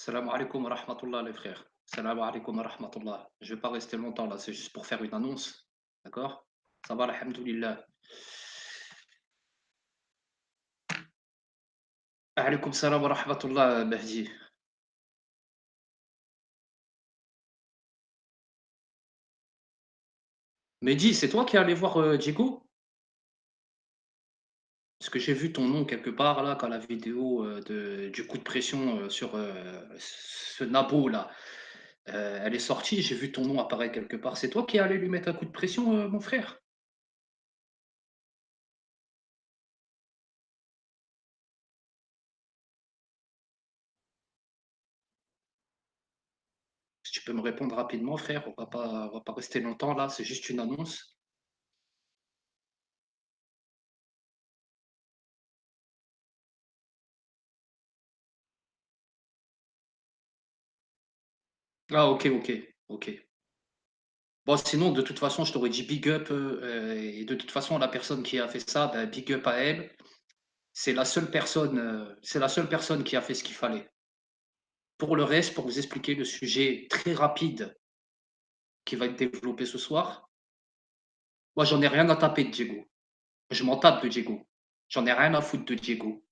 Salam alaikum wa rahmatullah les frères. Salam alaikum wa rahmatullah. Je vais pas rester longtemps là, c'est juste pour faire une annonce. D'accord? Ça va, alhamdoulilah. Alaikum salam wa rahmatullah, Mahdi. Mehdi, c'est toi qui es allé voir Diego? Parce que j'ai vu ton nom quelque part là, quand la vidéo du coup de pression sur ce nabo là, elle est sortie. J'ai vu ton nom apparaître quelque part. C'est toi qui es allé lui mettre un coup de pression, mon frère? Si tu peux me répondre rapidement, frère, on va pas rester longtemps là, c'est juste une annonce. Ah, ok, ok, ok. Bon, sinon, de toute façon, je t'aurais dit big up. Et de toute façon, la personne qui a fait ça, ben, big up à elle. C'est la seule personne qui a fait ce qu'il fallait. Pour le reste, pour vous expliquer le sujet très rapide qui va être développé ce soir, moi, j'en ai rien à taper de Diego. Je m'en tape de Diego. J'en ai rien à foutre de Diego.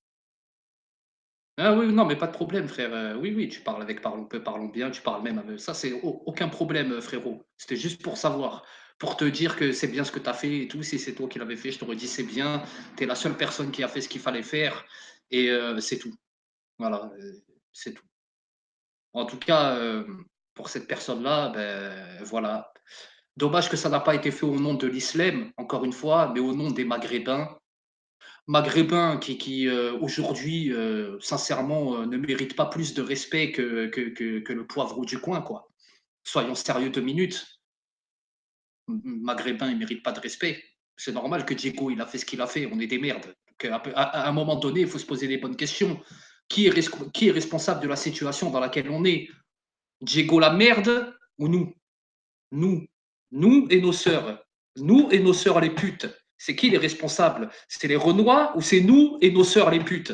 Ah oui, non, mais pas de problème, frère. Oui, oui, tu parles avec parlons peu, parlons bien, tu parles même avec ça, c'est aucun problème, frérot. C'était juste pour savoir, pour te dire que c'est bien ce que tu as fait et tout. Si c'est toi qui l'avais fait, je t'aurais dit c'est bien. Tu es la seule personne qui a fait ce qu'il fallait faire et c'est tout. Voilà, c'est tout. En tout cas, pour cette personne-là, ben voilà. Dommage que ça n'a pas été fait au nom de l'islam, encore une fois, mais au nom des Maghrébins. Maghrébins qui aujourd'hui, sincèrement, ne méritent pas plus de respect que le poivreau du coin, quoi. Soyons sérieux 2 minutes. Maghrébins, ils ne méritent pas de respect. C'est normal que Diego, il a fait ce qu'il a fait. On est des merdes. Donc, à un moment donné, il faut se poser les bonnes questions. Qui est responsable de la situation dans laquelle on est? Diego la merde ou nous? Nous. Nous et nos sœurs. Nous et nos sœurs les putes. C'est qui les responsables? C'est les Renois ou c'est nous et nos sœurs les putes?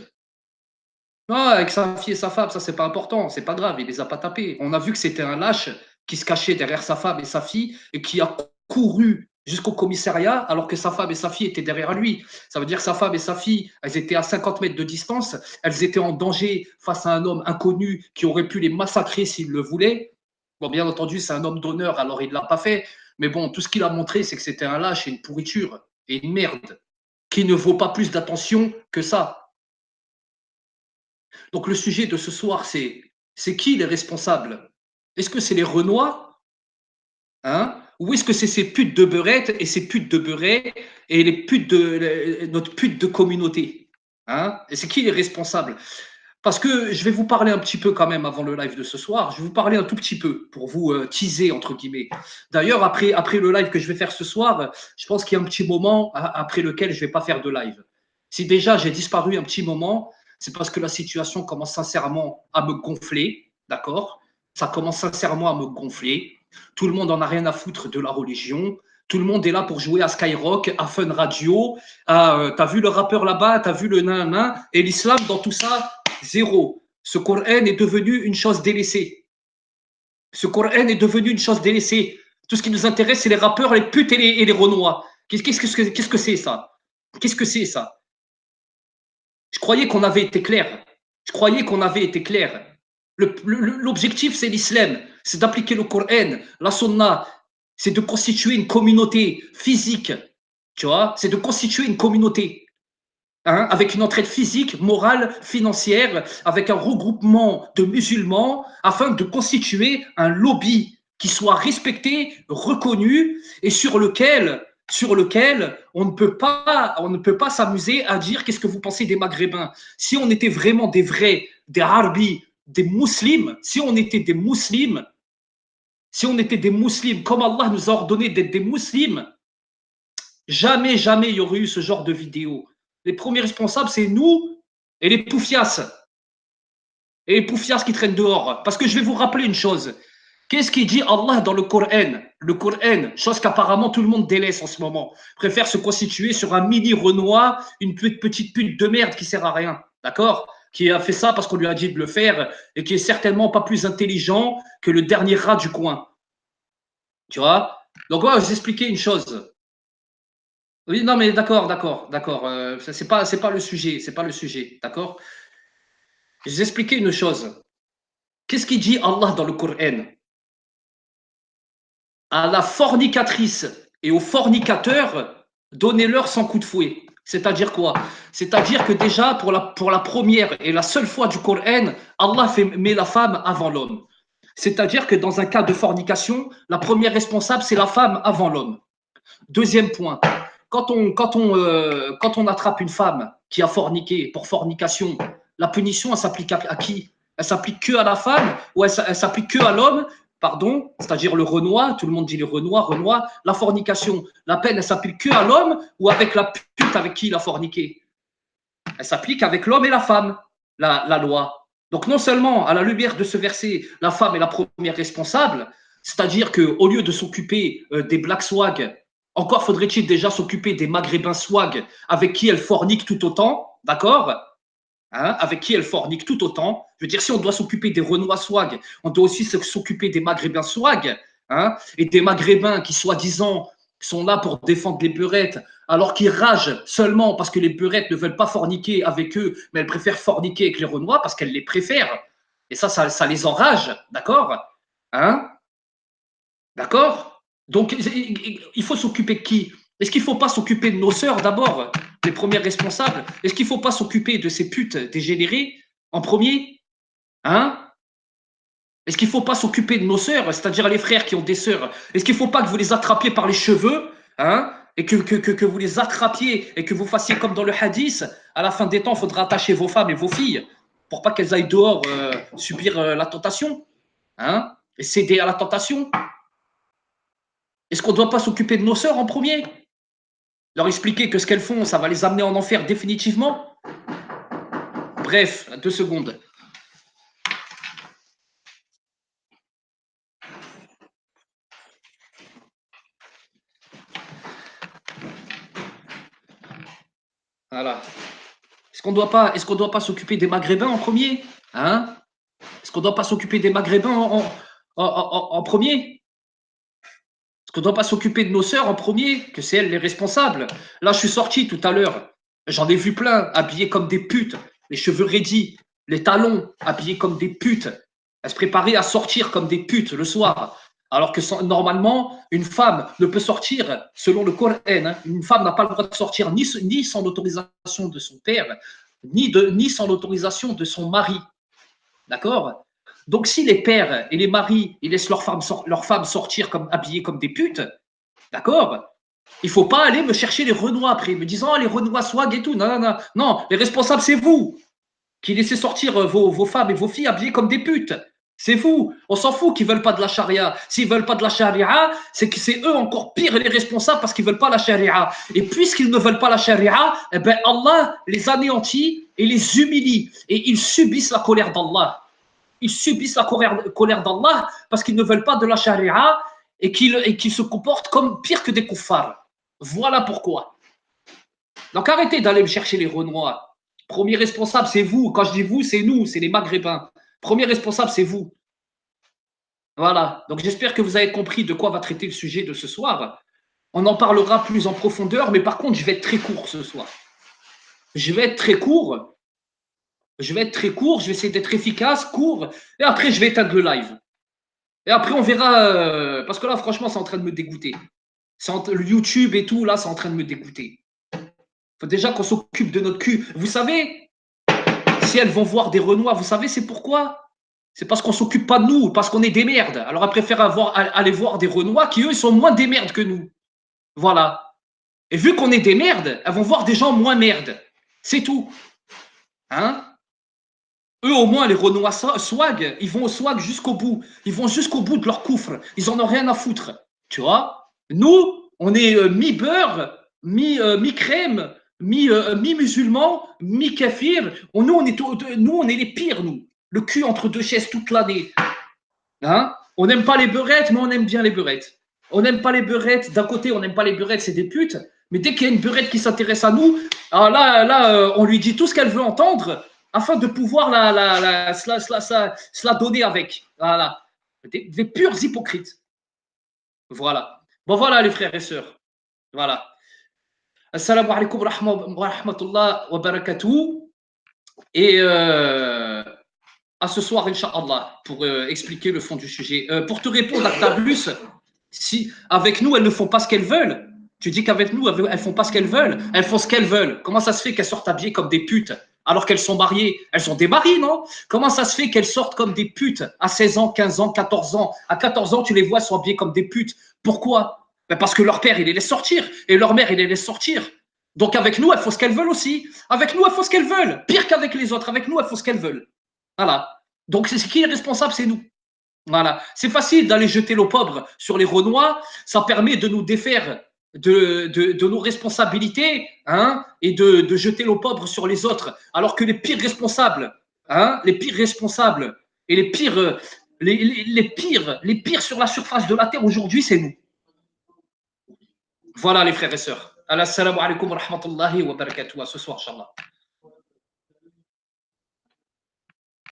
Non, avec sa fille et sa femme, ça c'est pas important, c'est pas grave, il les a pas tapés. On a vu que c'était un lâche qui se cachait derrière sa femme et sa fille et qui a couru jusqu'au commissariat alors que sa femme et sa fille étaient derrière lui. Ça veut dire que sa femme et sa fille, elles étaient à 50 mètres de distance, elles étaient en danger face à un homme inconnu qui aurait pu les massacrer s'il le voulait. Bon, bien entendu, c'est un homme d'honneur, alors il ne l'a pas fait. Mais bon, tout ce qu'il a montré, c'est que c'était un lâche et une pourriture et une merde qui ne vaut pas plus d'attention que ça. Donc le sujet de ce soir, c'est qui les responsables? Est-ce que c'est les Renois, hein? Ou est-ce que c'est ces putes de beurette et ces putes de beurret et notre pute de communauté, hein? Et c'est qui les responsables? Parce que je vais vous parler un petit peu quand même avant le live de ce soir. Je vais vous parler un tout petit peu pour vous teaser entre guillemets. D'ailleurs, après le live que je vais faire ce soir, je pense qu'il y a un petit moment après lequel je ne vais pas faire de live. Si déjà j'ai disparu un petit moment, c'est parce que la situation commence sincèrement à me gonfler, d'accord? Ça commence sincèrement à me gonfler. Tout le monde en a rien à foutre de la religion. Tout le monde est là pour jouer à Skyrock, à Fun Radio. T'as vu le rappeur là-bas, t'as vu le nain, et l'islam dans tout ça, zéro. Ce Coran est devenu une chose délaissée. Ce Coran est devenu une chose délaissée. Tout ce qui nous intéresse, c'est les rappeurs, les putes et les renois. Qu'est-ce que c'est ça? Qu'est-ce que c'est ça? Je croyais qu'on avait été clair. Je croyais qu'on avait été clair. L'objectif, c'est l'islam. C'est d'appliquer le Coran, la sunna. C'est de constituer une communauté physique. Tu vois? C'est de constituer une communauté. Hein, avec une entraide physique, morale, financière, avec un regroupement de musulmans, afin de constituer un lobby qui soit respecté, reconnu et sur lequel on ne peut pas s'amuser à dire qu'est-ce que vous pensez des Maghrébins. Si on était vraiment des vrais, des Arabis, des musulmans, si on était des musulmans, comme Allah nous a ordonné d'être des musulmans, jamais, jamais il y aurait eu ce genre de vidéo. Les premiers responsables, c'est nous et les poufias. Et les poufias qui traînent dehors. Parce que je vais vous rappeler une chose. Qu'est-ce qu'il dit Allah dans le Coran? Le Coran, chose qu'apparemment tout le monde délaisse en ce moment, préfère se constituer sur un mini Renoir, une petite pute de merde qui sert à rien. D'accord? qui a fait ça parce qu'on lui a dit de le faire et qui est certainement pas plus intelligent que le dernier rat du coin. Tu vois? Donc, ouais, je vais vous expliquer une chose. Oui, non, mais d'accord, d'accord, d'accord. C'est pas le sujet, c'est pas le sujet, d'accord? Je vais vous expliquer une chose. Qu'est-ce qu'il dit Allah dans le Coran? À la fornicatrice et au fornicateur, donnez-leur 100 coups de fouet. C'est-à-dire quoi? C'est-à-dire que déjà, pour la première et la seule fois du Coran, Allah met la femme avant l'homme. C'est-à-dire que dans un cas de fornication, la première responsable, c'est la femme avant l'homme. Deuxième point, quand on attrape une femme qui a forniqué pour fornication, la punition, elle s'applique à qui? Elle s'applique que à la femme ou elle s'applique que à l'homme? Pardon, c'est-à-dire le Renoir, tout le monde dit le Renoir, la fornication. La peine, elle s'applique que à l'homme ou avec la pute avec qui il a forniqué? Elle s'applique avec l'homme et la femme, la loi. Donc non seulement à la lumière de ce verset, la femme est la première responsable, c'est-à-dire qu'au lieu de s'occuper des Black Swag, encore faudrait-il déjà s'occuper des Maghrébins Swag avec qui elle fornique tout autant, d'accord? Hein, avec qui elle fornique tout autant. Je veux dire, si on doit s'occuper des Renois Swag, on doit aussi s'occuper des Maghrébins Swag, hein, et des Maghrébins qui, soi-disant, sont là pour défendre les beurettes, alors qu'ils ragent seulement parce que les beurettes ne veulent pas forniquer avec eux, mais elles préfèrent forniquer avec les Renois parce qu'elles les préfèrent. Et ça les enrage, d'accord? Hein? D'accord? Donc, il faut s'occuper de qui? Est-ce qu'il ne faut pas s'occuper de nos sœurs d'abord, les premières responsables? Est-ce qu'il ne faut pas s'occuper de ces putes dégénérées en premier? Hein? Est-ce qu'il ne faut pas s'occuper de nos sœurs, c'est-à-dire les frères qui ont des sœurs? Est-ce qu'il ne faut pas que vous les attrapiez par les cheveux, hein? Et que vous les attrapiez et que vous fassiez comme dans le hadith, à la fin des temps, il faudra attacher vos femmes et vos filles pour pas qu'elles aillent dehors subir la tentation, hein? Et céder à la tentation. Est-ce qu'on ne doit pas s'occuper de nos sœurs en premier? Leur expliquer que ce qu'elles font, ça va les amener en enfer définitivement? Bref, 2 secondes. Voilà. Est-ce qu'on doit pas s'occuper des Maghrébins en premier? Hein? Est-ce qu'on ne doit pas s'occuper des Maghrébins en premier? Est-ce qu'on ne doit pas s'occuper de nos sœurs en premier? Que c'est elles les responsables. Là, je suis sorti tout à l'heure. J'en ai vu plein, habillés comme des putes, les cheveux raidis, les talons, habillés comme des putes. Elles se préparaient à sortir comme des putes le soir. Alors que normalement, une femme ne peut sortir, selon le Coran, hein, une femme n'a pas le droit de sortir ni sans l'autorisation de son père, ni sans l'autorisation de son mari. D'accord? Donc, si les pères et les maris ils laissent leurs femmes sortir habillées comme des putes, d'accord? Il ne faut pas aller me chercher les Renois après, me disant les Renois swag et tout. Non, non, non. Non, les responsables, c'est vous qui laissez sortir vos femmes et vos filles habillées comme des putes. C'est vous. On s'en fout qu'ils ne veulent pas de la charia. S'ils ne veulent pas de la charia, c'est que c'est eux encore pire les responsables parce qu'ils ne veulent pas la charia. Et puisqu'ils ne veulent pas la charia, eh ben Allah les anéantit et les humilie. Et ils subissent la colère d'Allah. Ils subissent la colère d'Allah parce qu'ils ne veulent pas de la charia et qu'ils se comportent comme pire que des kuffars. Voilà pourquoi. Donc arrêtez d'aller me chercher les Renois. Premier responsable, c'est vous. Quand je dis vous, c'est nous, c'est les Maghrébins. Premier responsable, c'est vous. Voilà. Donc j'espère que vous avez compris de quoi va traiter le sujet de ce soir. On en parlera plus en profondeur, mais par contre, je vais être très court ce soir. Je vais être très court. Je vais essayer d'être efficace, court, et après, je vais éteindre le live. Et après, on verra, parce que là, franchement, c'est en train de me dégoûter. Le YouTube et tout, là, c'est en train de me dégoûter. Il faut déjà qu'on s'occupe de notre cul. Vous savez, si elles vont voir des Renois, vous savez, c'est pourquoi? C'est parce qu'on ne s'occupe pas de nous, parce qu'on est des merdes. Alors, elles préfèrent aller voir des Renois qui, eux, sont moins des merdes que nous. Voilà. Et vu qu'on est des merdes, elles vont voir des gens moins merdes. C'est tout. Hein? Eux, au moins, les Renois swag, ils vont au swag jusqu'au bout. Ils vont jusqu'au bout de leur coufre. Ils en ont rien à foutre. Tu vois? Nous, on est mi-beurre, mi-crème, mi-musulman, mi-kafir. Nous, on est les pires, nous. Le cul entre deux chaises toute l'année. Hein? On n'aime pas les beurrettes, mais on aime bien les beurrettes. On n'aime pas les beurrettes. D'un côté, on n'aime pas les beurrettes, c'est des putes. Mais dès qu'il y a une beurrette qui s'intéresse à nous, alors là, on lui dit tout ce qu'elle veut entendre. afin de pouvoir se la donner avec. Voilà. Des purs hypocrites. Voilà. Bon, voilà, les frères et sœurs. Voilà. Assalamu alaikum wa rahmatullah wa barakatuh. Et à ce soir, Inch'Allah, pour expliquer le fond du sujet. Pour te répondre, Actarus, si avec nous, elles ne font pas ce qu'elles veulent, tu dis qu'avec nous, elles ne font pas ce qu'elles veulent, elles font ce qu'elles veulent. Comment ça se fait qu'elles sortent habillées comme des putes alors qu'elles sont mariées? Elles sont des maris, non? Comment ça se fait qu'elles sortent comme des putes à 16 ans, 15 ans, 14 ans? À 14 ans, tu les vois, elles sont habillées comme des putes. Pourquoi? Ben parce que leur père, il les laisse sortir et leur mère, il les laisse sortir. Donc avec nous, elles font ce qu'elles veulent aussi. Avec nous, elles font ce qu'elles veulent. Pire qu'avec les autres. Avec nous, elles font ce qu'elles veulent. Voilà. Donc c'est qui est responsable? C'est nous. Voilà. C'est facile d'aller jeter l'opprobre sur les Renois. Ça permet de nous défaire de nos responsabilités, hein, et de jeter l'opprobre sur les autres. Alors que les pires responsables, hein, les pires responsables et les pires, les pires sur la surface de la terre aujourd'hui, c'est nous. Voilà les frères et sœurs. Assalamu alaikum wa rahmatullahi wa barakatuh. À ce soir, Inch'Allah.